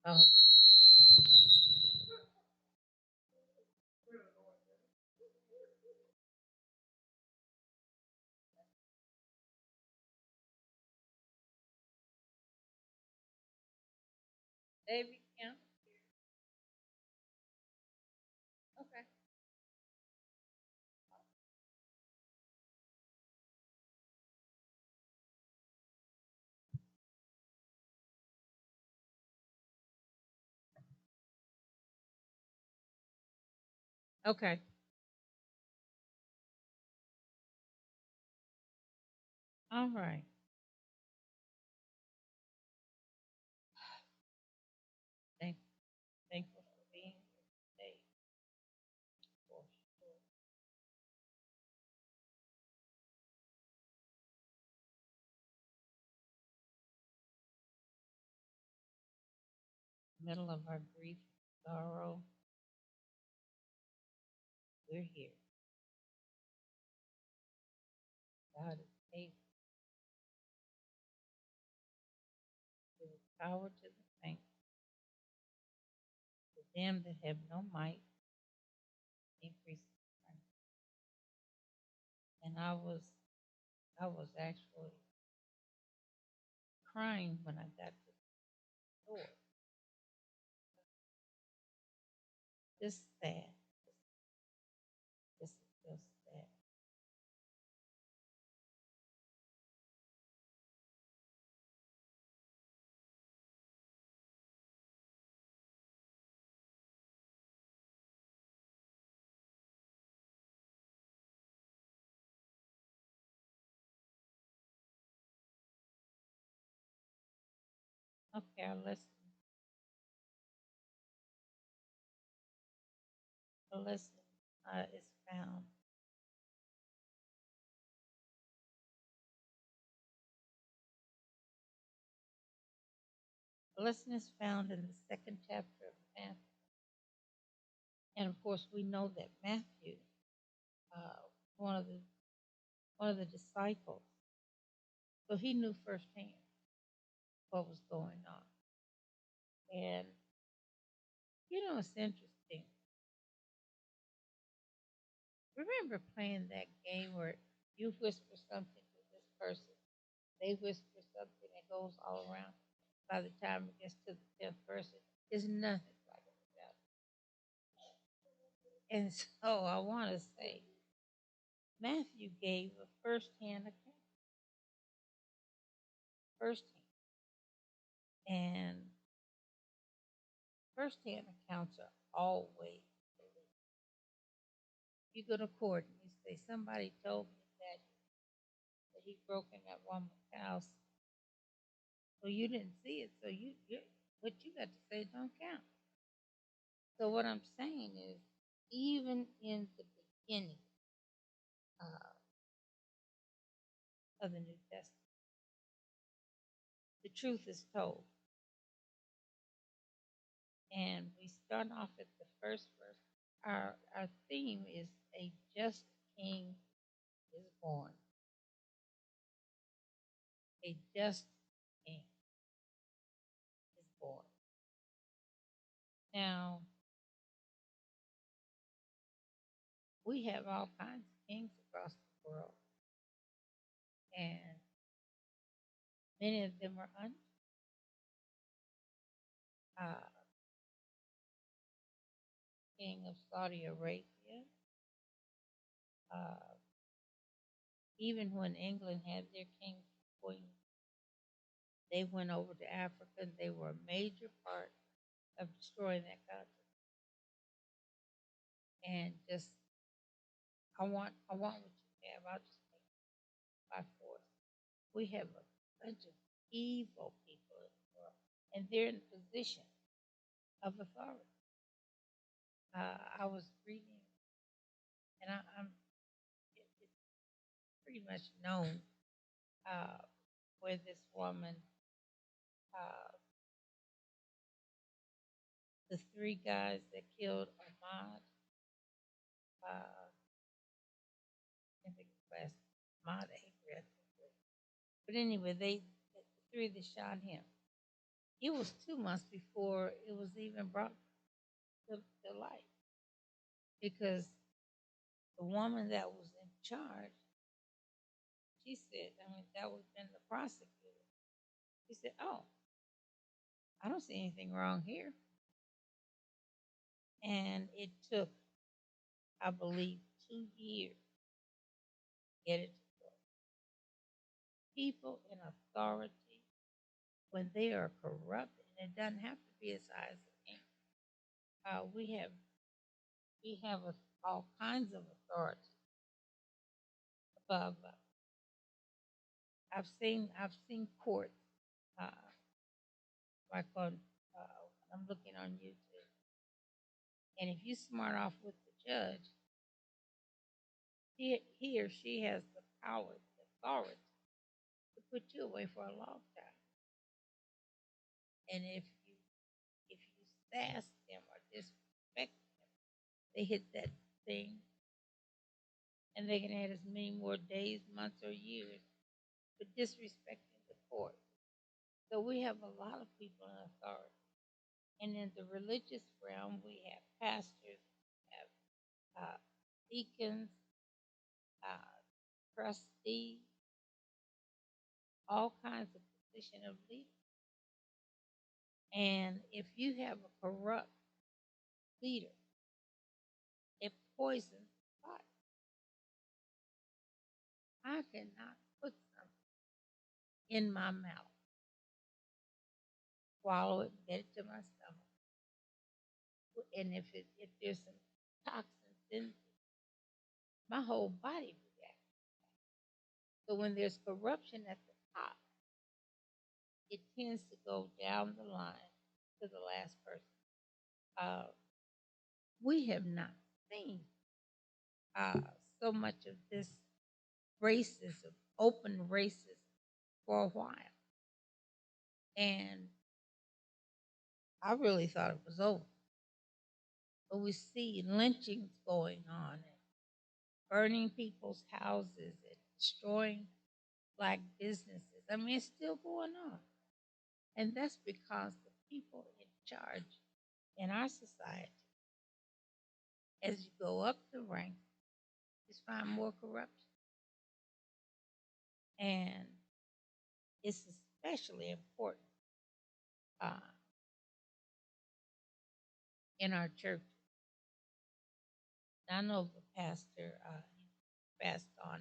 Oh, David Kemp. Okay. Okay. All right. Thank, thankful for being here today. For sure. Middle of our grief, sorrow, we're here. God is able to give power to the faint, to them that have no might, increase strength. And I was actually crying when I got to the door. Just sad. This is just sad. Okay, our lesson is found. The lesson is found in the second chapter of Matthew. And of course, we know that Matthew, uh, one of the one of the disciples, so he knew firsthand what was going on. And it's interesting. Remember playing that game where you whisper something to this person, they whisper something that goes all around. By the time it gets to the 10th person, there's nothing like it about it. And so I want to say, Matthew gave a first-hand account, first-hand, and first-hand accounts are always believed. You go to court and you say, somebody told me that he broke in that woman's house. So you didn't see it. So what you got to say don't count. So what I'm saying is, even in the beginning uh, of the New Testament, the truth is told. And we start off at the first verse. Our theme is a just king is born. A just king is born. Now, we have all kinds of kings across the world, and many of them are unjust. Uh, King of Saudi Arabia, uh, even when England had their kings and queens, they went over to Africa and they were a major part of destroying that country. And just, I want what you have. I'll just make it by force. We have a bunch of evil people in the world, and they're in a position of authority. I was reading, and it's pretty much known where this woman, uh, the three guys that killed Ahmad, I think it's last Ahmad Avery, I think. But anyway, the three that shot him. it was 2 months before it was even brought to light because the woman that was in charge, she said, I mean, that was been the prosecutor. He said, "Oh, I don't see anything wrong here." And it took, I believe, 2 years to get it to go. People in authority, when they are corrupt, and it doesn't have to be as high as a king. We have all kinds of authority above. I've seen courts, uh, like on I'm looking on YouTube, and if you smart off with the judge, he or she has the power, the authority to put you away for a long time. And if you sass them or disrespect them, they hit that thing, and they can add as many more days, months, or years for disrespecting the court. So we have a lot of people in authority. And in the religious realm, we have pastors, we have deacons, uh, trustees, all kinds of position of leaders. And if you have a corrupt leader, it poisons the body. I cannot put something in my mouth, swallow it, get it to my stomach. And if there's some toxins in it, my whole body reacts. So when there's corruption at the top, it tends to go down the line to the last person. Uh, we have not seen uh, so much of this racism, open racism, for a while. And I really thought it was over. But we see lynchings going on and burning people's houses and destroying black businesses. I mean, it's still going on. And that's because the people in charge in our society, as you go up the ranks, just find more corruption. And it's especially important uh, in our church. I know the pastor he passed on,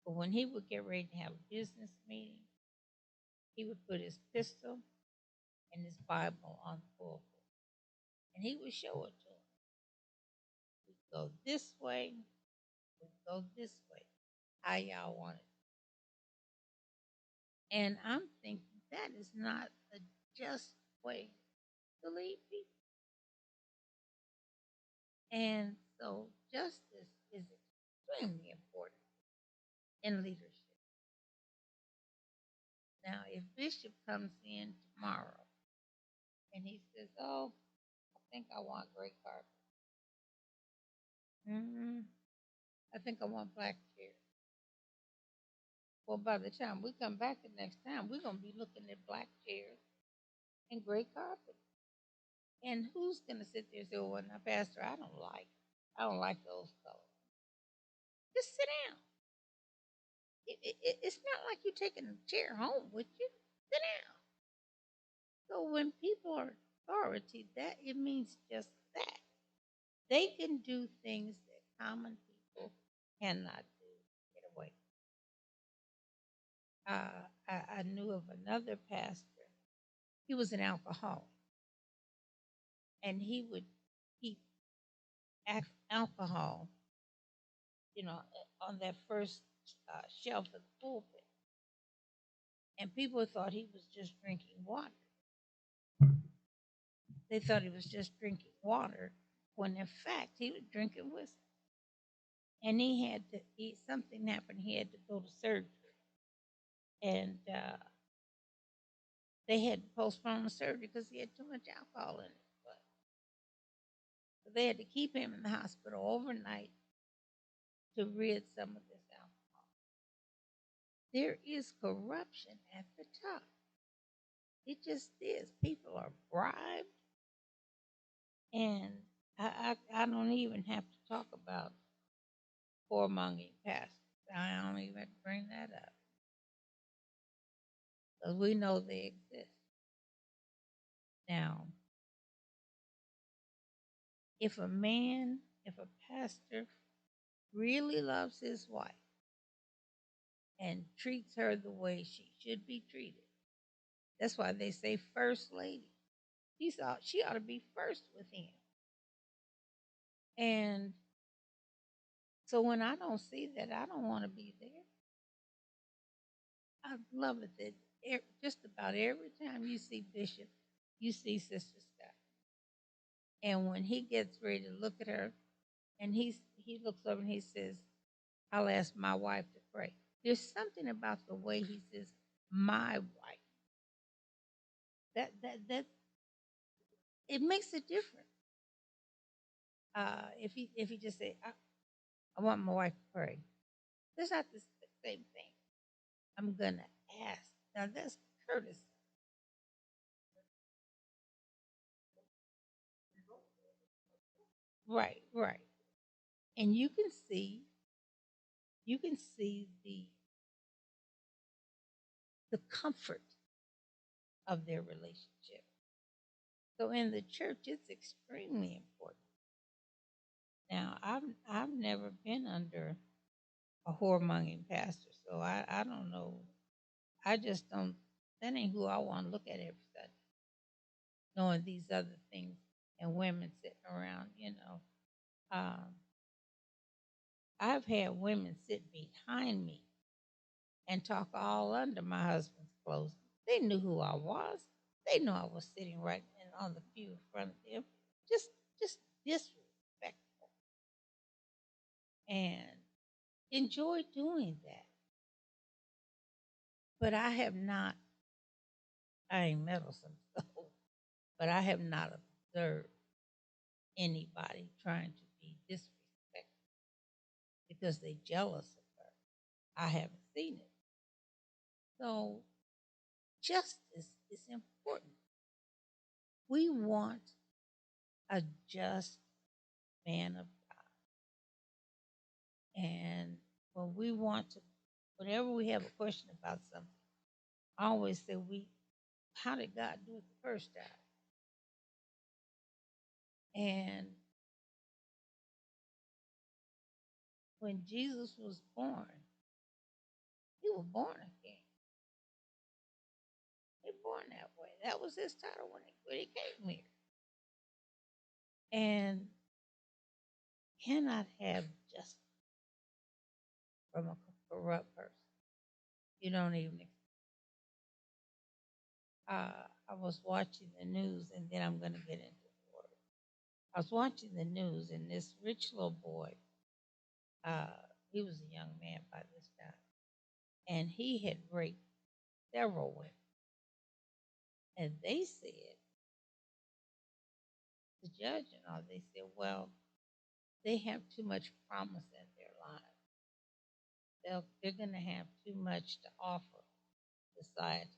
but when he would get ready to have a business meeting, he would put his pistol and his Bible on the pulpit, and he would show it to them. We go this way, we go this way. How y'all want it? And I'm thinking that is not a just way to lead people. And so justice is extremely important in leadership. Now, if Bishop comes in tomorrow and he says, "Oh, I think I want gray carpet. I think I want black chairs." Well, by the time we come back the next time, we're going to be looking at black chairs and gray carpet. And who's going to sit there and say, "Well, now, Pastor, I don't like those colors." Just sit down. It's not like you're taking a chair home with you. Sit down. So when people are authority, that it means just that. They can do things that common people cannot do. Get away. I knew of another pastor. He was an alcoholic, and he would keep alcohol, on that first shelf of the pulpit. And people thought he was just drinking water. They thought he was just drinking water, when in fact he was drinking whiskey. And something happened. He had to go to surgery, and they had to postpone the surgery because he had too much alcohol in it. So they had to keep him in the hospital overnight to rid some of this alcohol. There is corruption at the top. It just is. People are bribed, and I don't even have to talk about whoremongering pastors. I don't even have to bring that up because we know they exist. Now, if a pastor really loves his wife and treats her the way she should be treated, that's why they say first lady. She ought to be first with him. And so when I don't see that, I don't want to be there. I love it that just about every time you see Bishop, you see Sister Scott. And when he gets ready to look at her, and he looks over and he says, "I'll ask my wife to pray." There's something about the way he says, "My wife," that it makes a difference. If he just say, "I want my wife to pray," that's not the same thing. I'm gonna ask. Now that's courtesy. Right, right. And you can see the comfort of their relationship. So in the church, it's extremely important. Now, I've never been under a whoremongering pastor, so I don't know. I just don't. That ain't who I want to look at every Sunday. Knowing these other things and women sitting around, Um, I've had women sit behind me and talk all under my husband's clothes. They knew who I was. They knew I was sitting right on the pew in front of them. Just, just disrespectful, and enjoy doing that. But I have not. I ain't meddlesome, so, but I have not observed anybody trying to be disrespectful because they jealous of her. I haven't seen it. So justice is important. We want a just man of God. And when we want to, whenever we have a question about something, I always say, how did God do it the first time? And when Jesus was born, he was born a king. He was born that way. That was his title when he came here. And cannot have justice from a corrupt person. You don't even. I was watching the news, and then I'm going to get into the word. I was watching the news, and this rich little boy, uh, he was a young man by this time, and he had raped several women. And they said, the judge and all, they said, well, they have too much promise in their lives. They're going to have too much to offer society.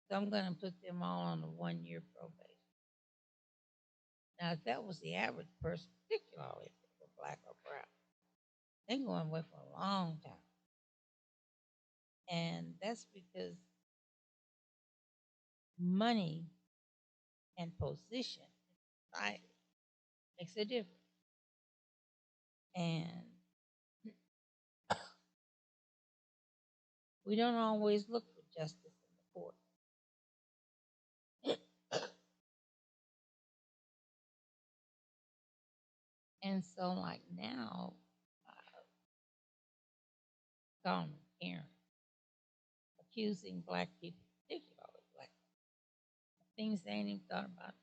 So I'm going to put them all on a 1-year probation. Now, if that was the average person, particularly if they were black or brown, they're going away for a long time. And that's because money and position in society makes a difference. And we don't always look for justice in the court. And so, like now, Tom and Karen accusing black people, particularly black people, things they ain't even thought about.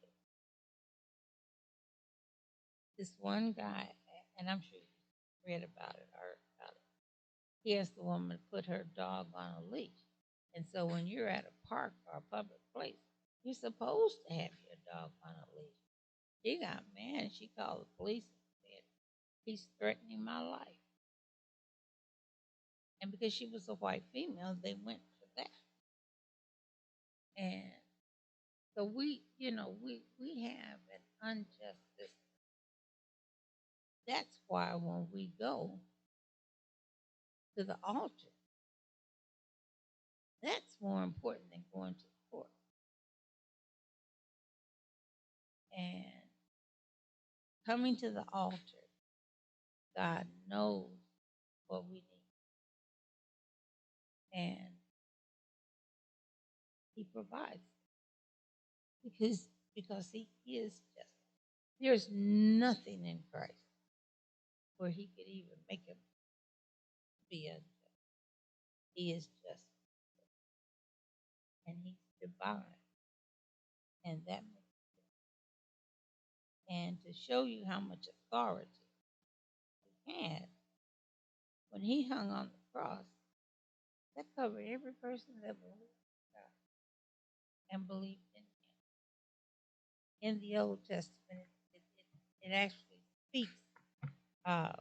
This one guy, and I'm sure you read about it or heard about it, he asked the woman to put her dog on a leash. And so when you're at a park or a public place, you're supposed to have your dog on a leash. She got mad and she called the police and said, he's threatening my life. And because she was a white female, they went for that. And So we have an unjust system. That's why when we go to the altar, that's more important than going to the court. And coming to the altar, God knows what we need, and He provides because He is just. There's nothing in Christ where He could even make Him be unjust. He is just, and He's divine, and that makes. And to show you how much authority He had when He hung on the cross, that covered every person that believed in God and believed in Him. In the Old Testament, it actually uh,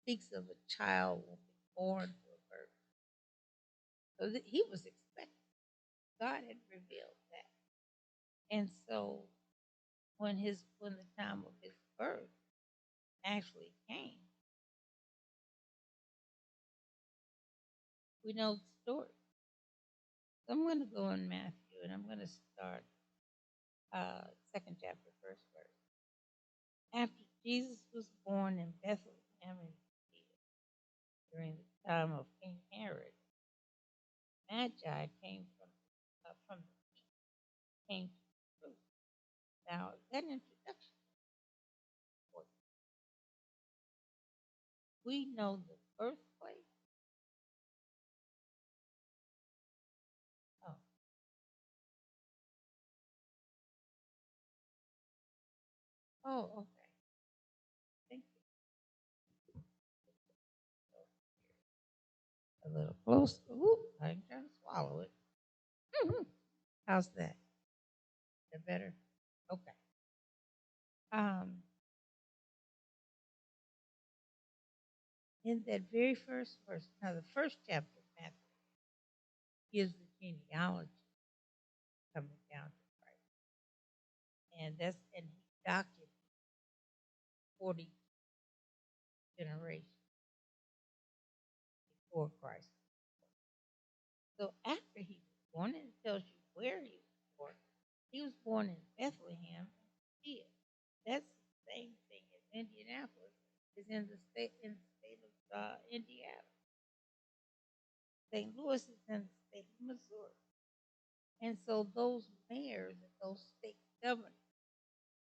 speaks of a child will be born to a virgin. So He was expecting. God had revealed that, and so when the time of His birth actually came, we know the story. So I'm going to go in Matthew, and I'm going to start second chapter, first verse. After Jesus was born in Bethlehem in Judea during the time of King Herod, Magi came from the east, came to Jerusalem. Now that introduction, we know the birthplace. Oh, oh, okay. Thank you. A little closer. Ooh, I'm trying to swallow it. How's that? Is that better? Okay. Um, in that very first verse, now the first chapter of Matthew gives the genealogy coming down to Christ, and he documents 40 generations before Christ. So after he was born, and it tells you where he was born. He was born in Bethlehem, Judea. That's the same thing as Indianapolis is in the state of Indiana. St. Louis is in the state of Missouri. And so those mayors and those state governors,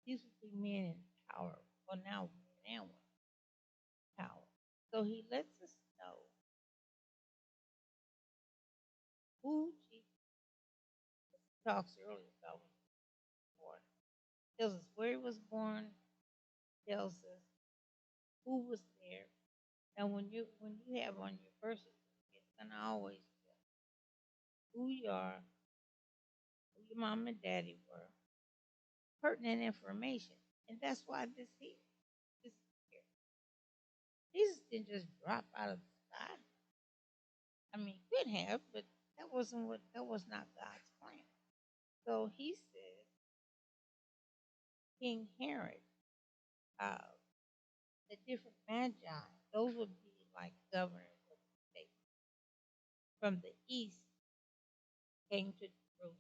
these would be men in power. Well, now men and women in power. So he lets us know who Jesus talks earlier about when he was born. Tells us where he was born, tells us who was there. And when you have on your birth certificate, it's gonna always tell who you are, who your mom and daddy were, pertinent information. And that's why this is here. Jesus didn't just drop out of the sky. I mean, he could have, but that was not God's plan. So he said, King Herod, uh, the different magi, those would be like governors of the state. From the east came to Jerusalem.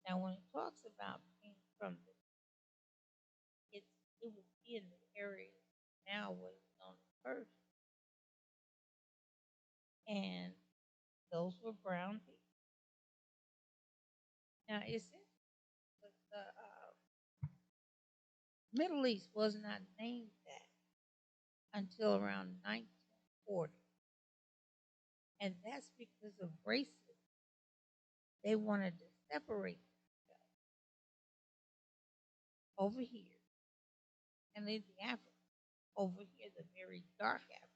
Now, when it talks about being from the, it would be in the area now what is known as Persia, and those were brown people. Now, it's the Middle East was not named that until around 1940, and that's because of racism. They wanted to separate themselves over here and leave the Africans over here, the very dark Africans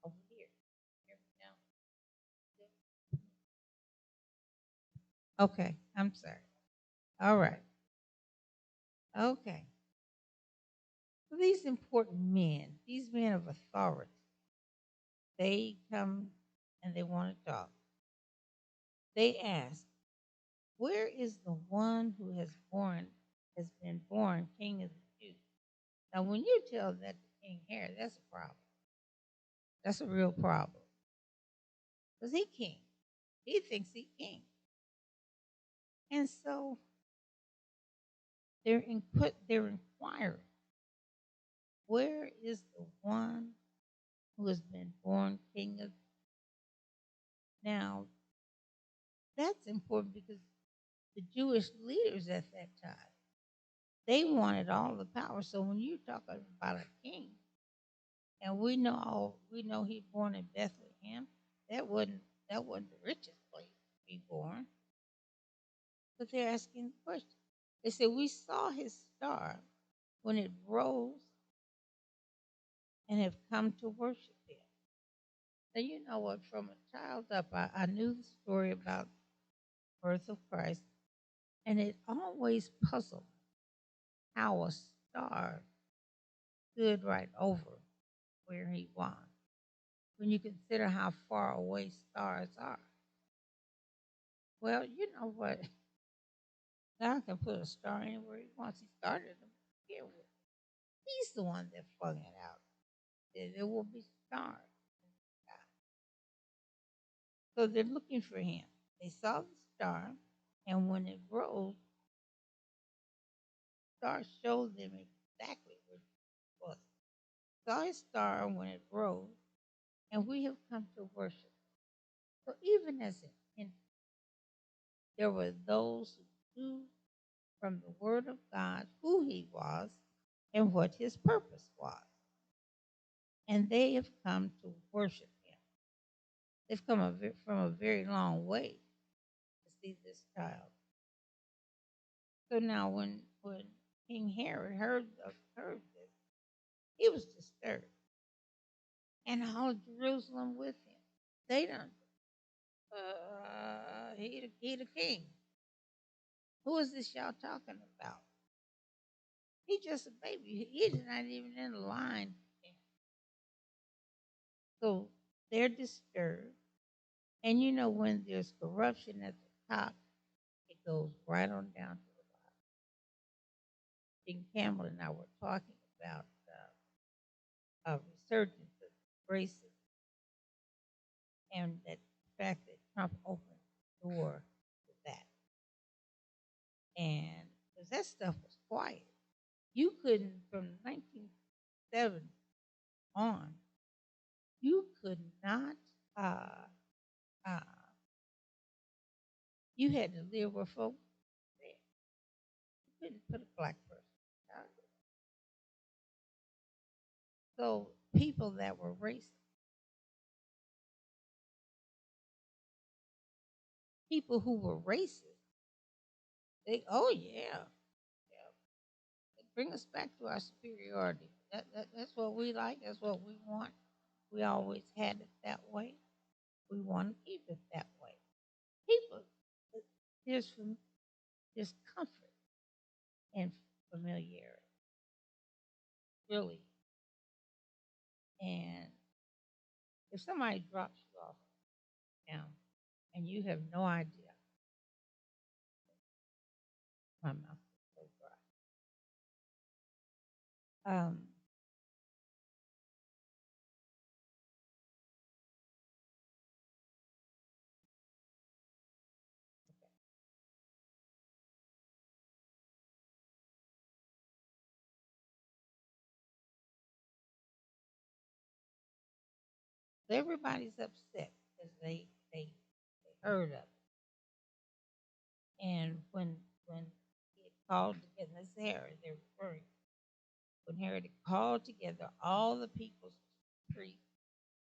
over here. Hear me now? Okay, I'm sorry. All right. Okay. So these important men, these men of authority, they come and they want to talk. They ask, Where is the one who has been born King of the Jews? Now, when you tell that to King Herod, that's a problem. That's a real problem. Because he king. He thinks he king. And so they're inquiring, where is the one who has been born king of? Now, that's important because the Jewish leaders at that time, they wanted all the power. So when you talk about a king, and we know he born in Bethlehem, that wasn't that wasn't the richest place to be born. But they're asking the question. They said, we saw his star when it rose and have come to worship him. Now you know what, from a child up, I knew the story about the birth of Christ, and it always puzzled me how a star stood right over where he was when you consider how far away stars are. Well, you know what? God can put a star anywhere he wants. He started them here with. He's the one that flung it out. There will be stars in the sky. So they're looking for him. They saw the star, and when it rose, the star showed them exactly where it was. Saw his star when it rose, and we have come to worship. So even as an infant, there were those who knew from the Word of God who he was and what his purpose was. And they have come to worship him. They've come from a very long way to see this child. So now when King Herod heard this, he was disturbed. And all of Jerusalem with him. They don't, he the king. Who is this y'all talking about? He just a baby. He's not even in the line. So they're disturbed. And you know, when there's corruption at the top, it goes right on down to the bottom. King Campbell and I were talking about a resurgence of racism and that the fact that Trump opened the door to that. And because that stuff was quiet. You couldn't, from 1970 on, you could not, uh, uh, you had to live with folks there. You couldn't put a black person down. So people that were racist, people who were racist, oh yeah, yeah, bring us back to our superiority. That's what we like. That's what we want. We always had it that way. We want to keep it that way. People, there's there's comfort and familiarity, really. And if somebody drops you off now and you have no idea, my mouth is so dry. Everybody's upset because they heard of it. And when it called together, this Herod, they're referring, when Herod called together all the people's priests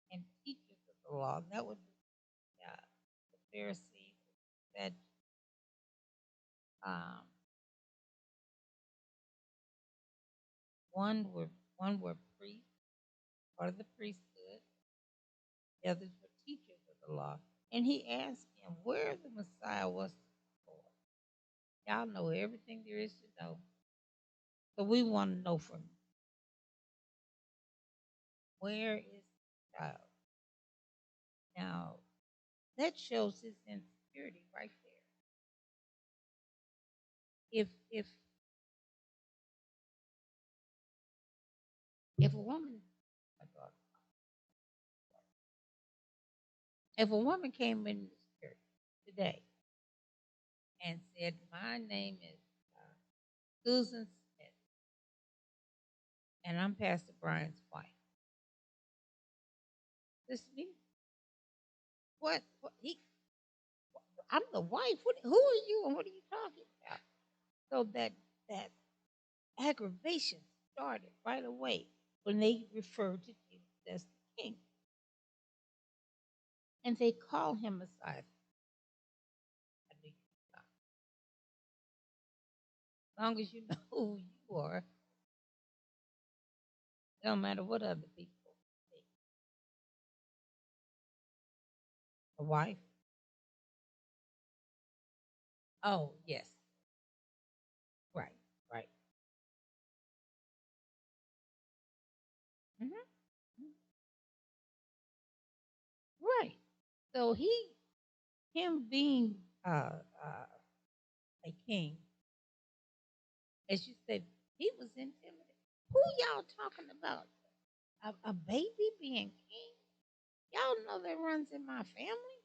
and teachers of the law, that would be the Pharisees, that um, one were priests, part of the priesthood, the others were teachers of the law. And he asked him where the Messiah was born. Y'all know everything there is to know. So we want to know from you, where is the child? Now, that shows his insecurity right there. if a woman, my daughter, if a woman came in this church today and said, "My name is Susan Smith, and I'm Pastor Brian's wife," listen to me. What he? I'm the wife. Who are you, and what are you talking about? So that aggravation started right away when they referred to Jesus as the King, and they call him Messiah. As long as you know who you are, it don't matter what other people think. A wife? Oh, yes. Right, right. Hmm. Right. So him being uh, a king, as you said, he was intimidated. Who y'all talking about? A baby being king? Y'all know that runs in my family.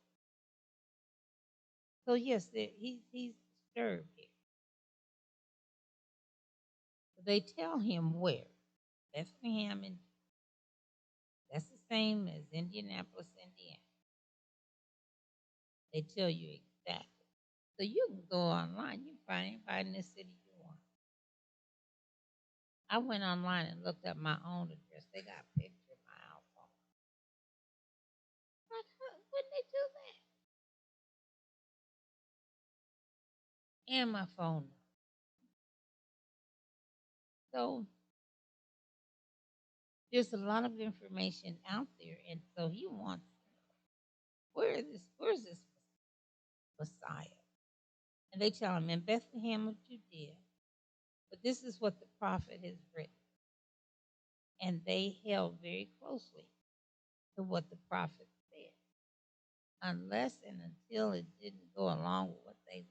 So yes, he's disturbed here. They tell him where Bethlehem, and that's the same as Indianapolis, Indiana. They tell you exactly. So you can go online. You can find anybody in this city you want. I went online and looked up my own address. They got a picture of my house on it. Like, wouldn't they do that? And my phone number. So there's a lot of information out there, and so he wants where's this Messiah? And they tell him in Bethlehem of Judea. But this is what the prophet has written. And they held very closely to what the prophet said, unless and until it didn't go along with what they wanted.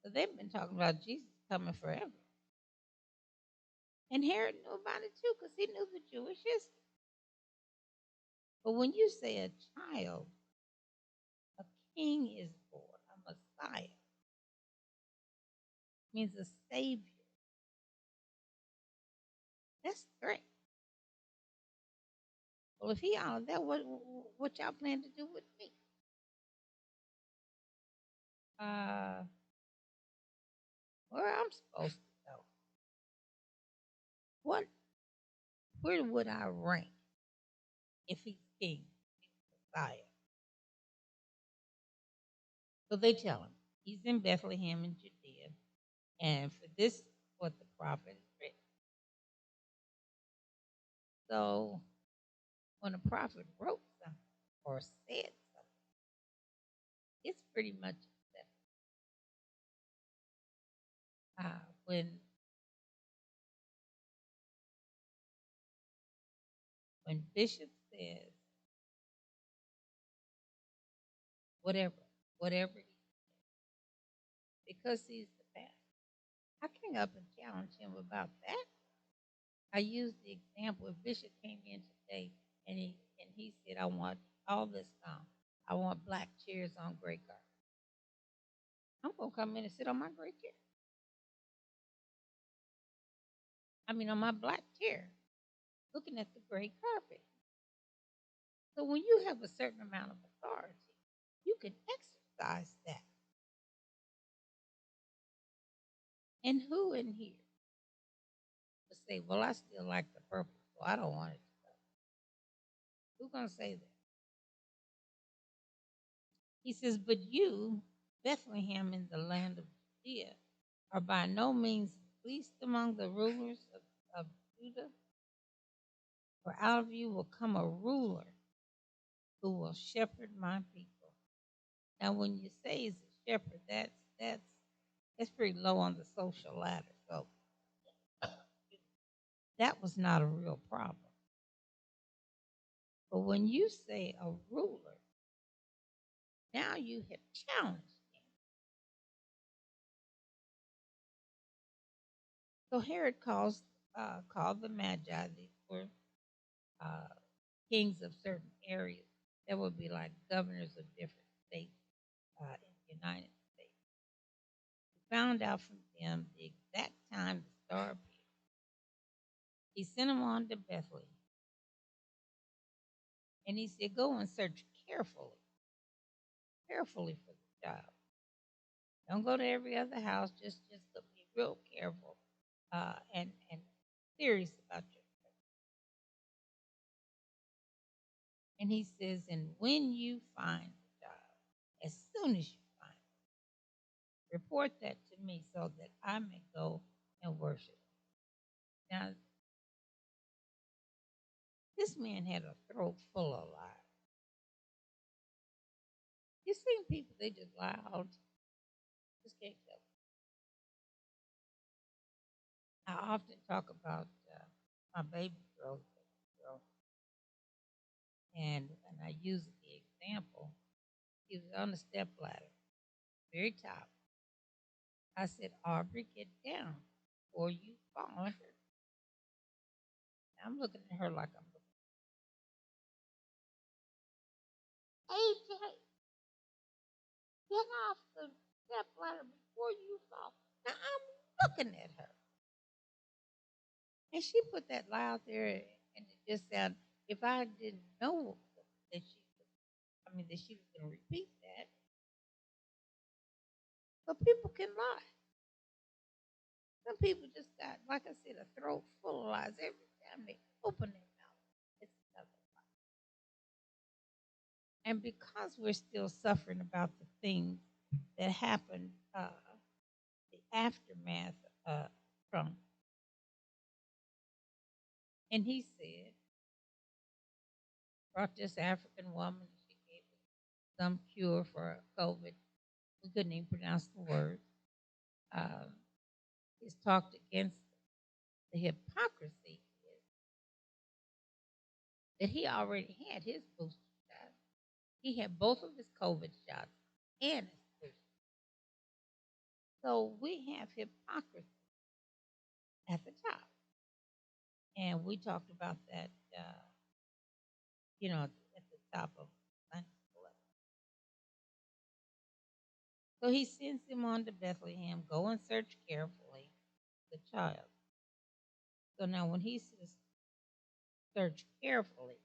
So they've been talking about Jesus coming forever. And Herod knew about it too, because he knew the Jewish history. But when you say a child, a king is born, a Messiah, means a savior. That's great. Well, if he honored that, what y'all plan to do with me? Uh, where I'm supposed to go? What? Where would I rank if he's king, Messiah? So they tell him he's in Bethlehem in Judea, and for this, what the prophet has written. So when a prophet wrote something or said something, it's pretty much when Bishop says whatever, whatever, because he's the pastor. I came up and challenged him about that. I used the example if Bishop came in today and he said, "I want all this gone. I want black chairs on gray carpet." I'm gonna come in and sit on my gray chair. I mean, on my black chair, looking at the gray carpet. So when you have a certain amount of authority, you can exercise that. And who in here would say, "Well, I still like the purple, so I don't want it to go"? Who's gonna say that? He says, "But you, Bethlehem in the land of Judea, are by no means least among the rulers of Judah, for out of you will come a ruler who will shepherd my people." Now, when you say he's a shepherd, that's pretty low on the social ladder. So that was not a real problem. But when you say a ruler, now you have challenged him. So Herod called the Magi. These were uh, kings of certain areas that would be like governors of different states in the United States. He found out from them the exact time the star appeared. He sent them on to Bethlehem, and he said, "Go and search carefully for the child. Don't go to every other house. Just be real careful and serious about your." And he says, "And when you find the child, as soon as you find it, report that to me so that I may go and worship." Now, this man had a throat full of lies. You seen people, they just lie all the time. Just can't tell. I often talk about my baby girl, and I use the example. He was on the step ladder, very top. I said, "Aubrey, get down or you fall on her." I'm looking at her like I'm looking. AJ, get off the step ladder before you fall. Now I'm looking at her. And she put that lie out there, and it just sounded, if I didn't know that she, that she was going to repeat that, but people can lie. Some people just got, like I said, a throat full of lies every time they open their mouth. It's another lie. And because we're still suffering about the things that happened, the aftermath from, and he said, brought this African woman, she gave us some cure for COVID. We couldn't even pronounce the word. Um, he's talked against the hypocrisy is that he already had his booster shot. He had both of his COVID shots and his booster. So we have hypocrisy at the top. And we talked about that, at the top of Sunday. So he sends him on to Bethlehem, go and search carefully the child. So now when he says search carefully,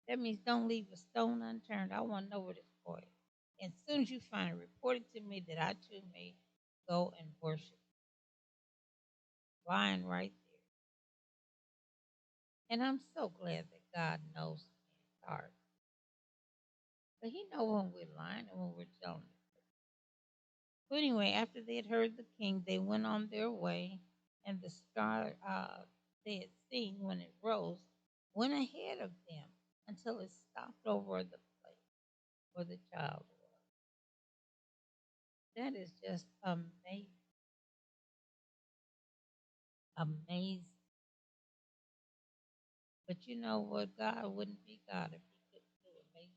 that means don't leave a stone unturned. I want to know where this boy is. And as soon as you find it, report it to me that I too may go and worship. Lying right there. And I'm so glad that God knows man's heart. But he knows when we're lying and when we're telling the truth. So anyway, after they had heard the king, they went on their way, and the star they had seen when it rose went ahead of them until it stopped over the place where the child was. That is just amazing. Amazing. But you know what? God wouldn't be God if he couldn't do amazing.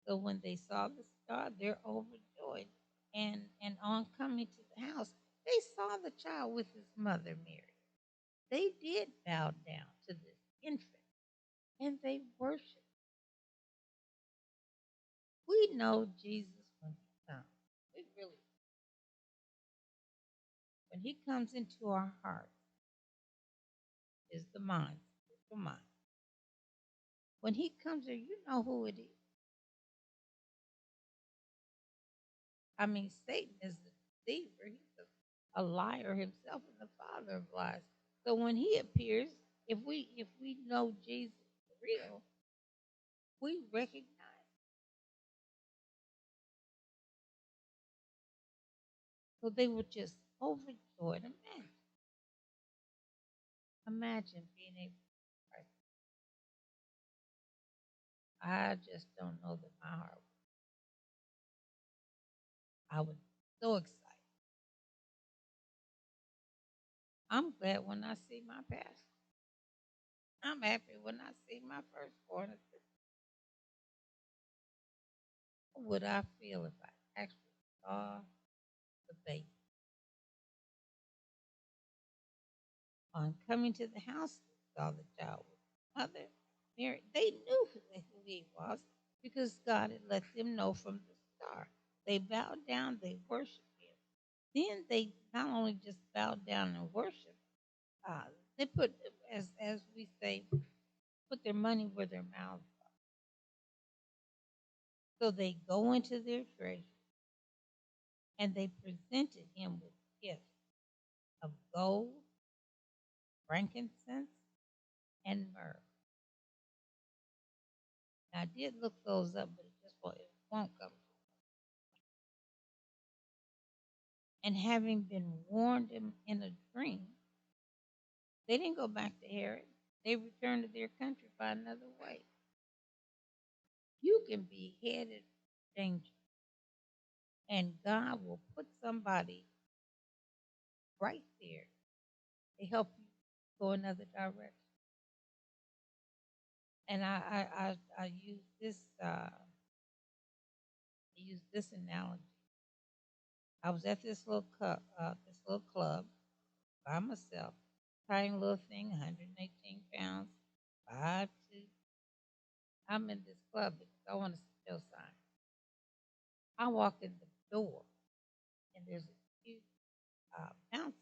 So when they saw the star, they're overjoyed. And on coming to the house, they saw the child with his mother Mary. They did bow down to this infant and they worshiped. We know Jesus when he comes. We really, when he comes into our hearts, is the mind, spiritual mind. When he comes there, you know who it is. Satan is the deceiver. He's a liar himself and the father of lies. So when he appears, if we know Jesus is real, we recognize. So they were just overjoyed. Imagine being able to pray. I just don't know that my heart. I was so excited. I'm glad when I see my pastor. I'm happy when I see my firstborn. How would I feel if I actually saw the baby on coming to the house, saw the child with mother Mary. They knew who he was because God had let them know from the start. They bowed down, they worshiped him. Then they not only just bowed down and worshiped, uh, they put, as we say, put their money where their mouths are. So they go into their treasure and they presented him with gifts of gold, frankincense, and myrrh. Now, I did look those up, but it won't come. And having been warned in a dream, they didn't go back to Herod. They returned to their country by another way. You can be headed danger, and God will put somebody right there to help you go another direction. And I use this analogy. I was at this little club by myself, tiny little thing, 118 pounds, 5'2". I'm in this club because I want to sell signs. I walk in the door, and there's a cute bouncer.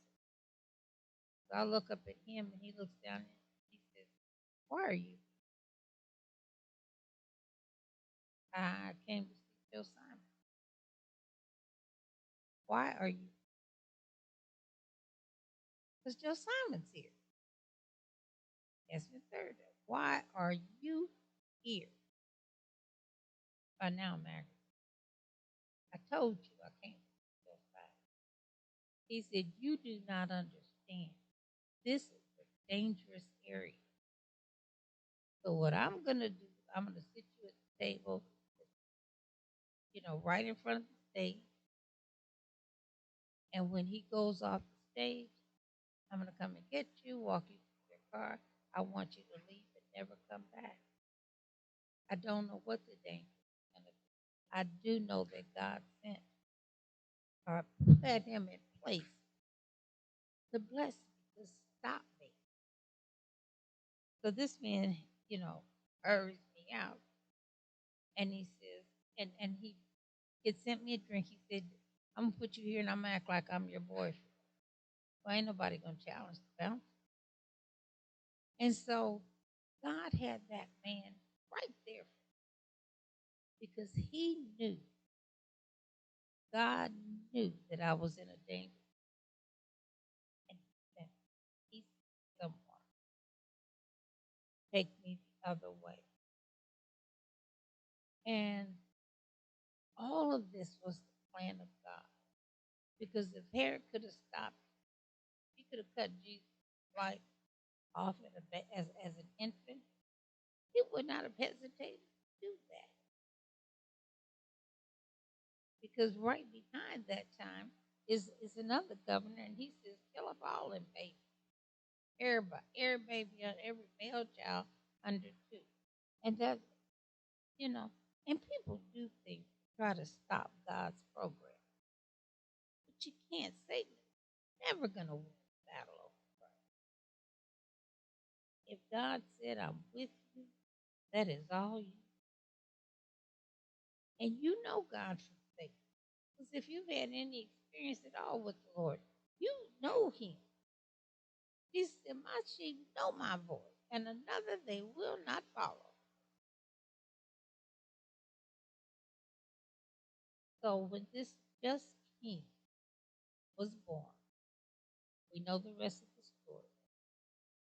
So I look up at him, and he looks down, and he says, "Why are you?" I came to see Joe Simon. Why are you? Because Joe Simon's here. That's the third. Why are you here? By now, Margaret, I told you I came to see Joe Simon. He said, "You do not understand. This is a dangerous area. So what I'm gonna do, I'm gonna sit you at the table, right in front of the stage. And when he goes off the stage, I'm gonna come and get you, walk you to your car. I want you to leave and never come back. I don't know what the danger is gonna be. I do know that God sent or put him in place to bless me, to stop me." So this man, urged me out, and he says, and he had sent me a drink. He said, "I'm gonna put you here and I'm gonna act like I'm your boyfriend." Well, ain't nobody gonna challenge the bounce. And so God had that man right there because he knew, God knew that I was in a danger. And that he someone take me the other way. And all of this was the plan of God. Because if Herod could have stopped, he could have cut Jesus' life off as an infant, he would not have hesitated to do that. Because right behind that time is another governor, and he says, "Kill up all them babies. Everybody, every baby, every male child under 2." And that, and people do things to try to stop God's program. But you can't. Satan is never going to win the battle over Christ. If God said, "I'm with you," that is all you need. And you know God from faith. Because if you've had any experience at all with the Lord, you know him. He said, "My sheep know my voice, and another they will not follow." So when this just king was born, we know the rest of the story.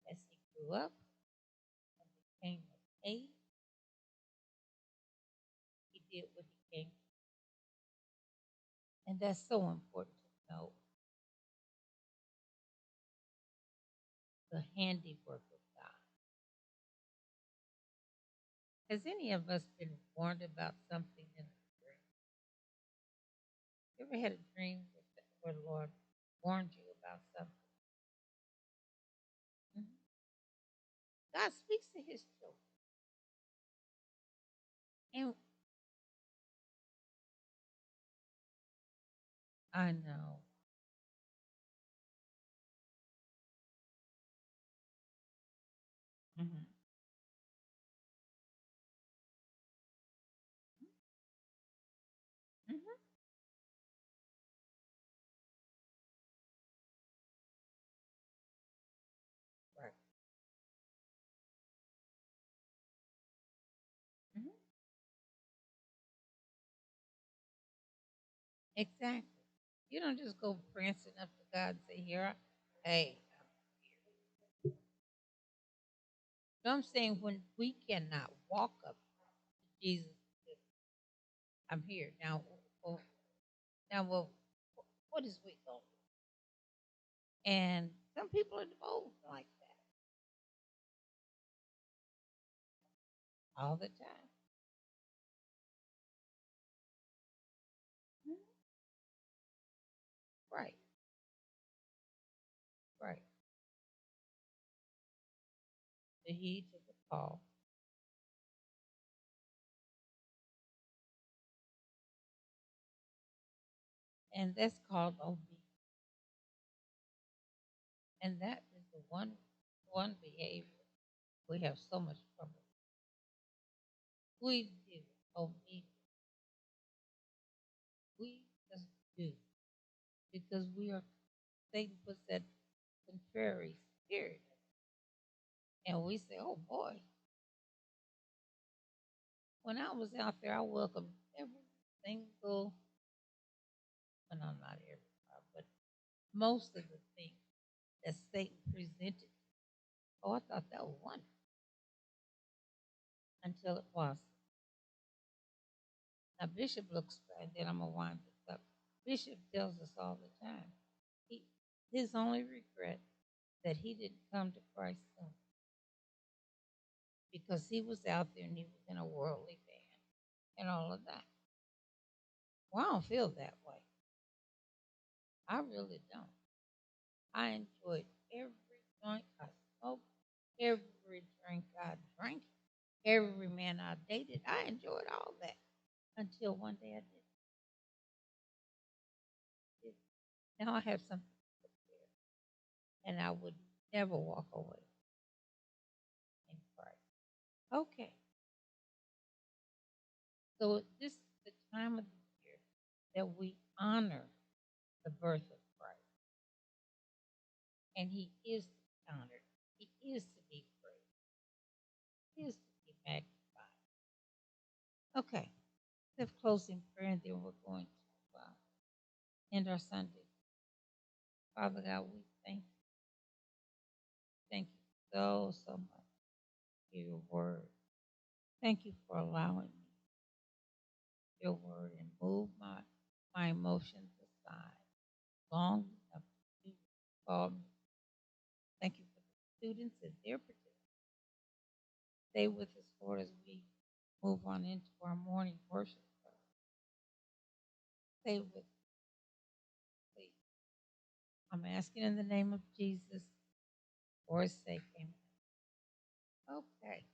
As he grew up and became of age, he did what he came to. And that's so important to know the handiwork of God. Has any of us been warned about something in a dream? You ever had a dream where the Lord warned you about something? Mhm. God speaks to his children. And I know. Hmm. Hmm. Right. Hmm. Exactly. You don't just go prancing up to God and say, "Here, hey." So I'm saying when we cannot walk up to Jesus, I'm here now. Well, now, well, what is we going? And some people are bold like that all the time. Mhm. Right, right. The heed to the call, and that's called obedience. And that is the one behavior we have so much trouble. We do obedience. We just do because we are. Satan puts that contrary spirit, and we say, "Oh boy." When I was out there, I welcomed every single. Well, no, not every, but most of the things that Satan presented. Oh, I thought that was wonderful until it was. Now, Bishop looks, and then I'm going to wind this up. Bishop tells us all the time he, his only regret that he didn't come to Christ soon because he was out there and he was in a worldly band and all of that. Well, I don't feel that way. I really don't. I enjoyed every joint I smoked, every drink I drank, every man I dated. I enjoyed all that until one day I did. Now I have something to prepare, and I would never walk away in Christ. Okay, so this is the time of the year that we honor the birth of Christ, and He is to be honored. He is to be praised. He is to be magnified. Okay, let's close in prayer, and then we're going to end our Sunday. Father God, we thank you so much for your word. Thank you for allowing me your word and move my emotions aside long enough to call me. Thank you for the students and their participation. Stay with us, Lord, as we move on into our morning worship. Stay with us, please. I'm asking in the name of Jesus for his sake. Amen. Okay.